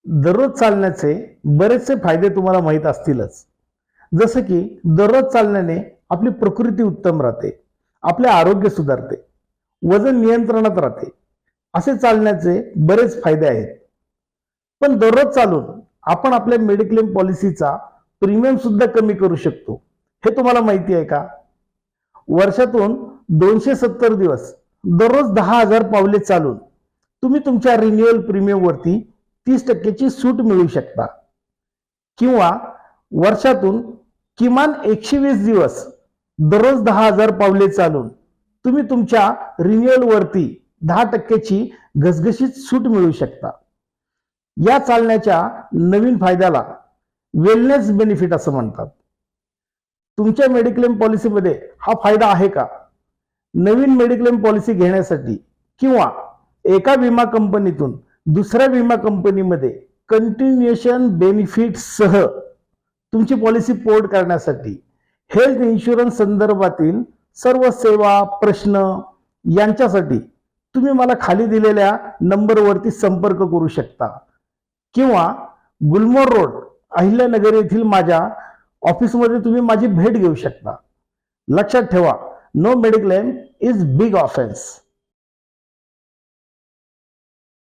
दररोज चालण्याचे बरेचसे फायदे तुम्हाला माहीत असतीलच. जसे की दररोज चालण्याने आपली प्रकृती उत्तम राहते, आपले आरोग्य सुधारते, वजन नियंत्रणात राहते. असे चालण्याचे बरेच फायदे आहेत. पण दररोज चालून आपण आपल्या मेडिक्लेम पॉलिसीचा प्रीमियम सुद्धा कमी करू शकतो. हे तुम्हाला माहिती आहे का? वर्षातून 270 दिवस दररोज 10,000 पावले चालून तुम्ही तुमच्या रिन्युअल प्रीमियम वरती 30% सूट मिळू शकता. किंवा वर्षातून किमान 120 दिवस दररोज 10,000 पावले चालून तुम्ही तुमच्या रिन्युअल वरती 10% घसघशीत सूट मिळू शकता. या चालण्याच्या नवीन फायद्याला वेलनेस बेनिफिट असं म्हणतात. तुमच्या मेडिक्लेम पॉलिसीमध्ये हा फायदा आहे का? नवीन मेडिक्लेम पॉलिसी घेण्यासाठी किंवा एका विमा कंपनीतून दुसऱ्या विमा कंपनीमध्ये कंटिन्युएशन बेनिफिट सह तुमची पॉलिसी पोर्ट करण्यासाठी हेल्थ इन्शुरन्स संदर्भातील सर्व सेवा प्रश्न यांच्यासाठी तुम्ही मला खाली दिलेल्या नंबरवरती संपर्क करू शकता किंवा गुलमोर रोड अहिल्यानगर येथील माझ्या ऑफिसमध्ये तुम्ही माझी भेट घेऊ शकता. लक्षात ठेवा, no mediclaim is big offence.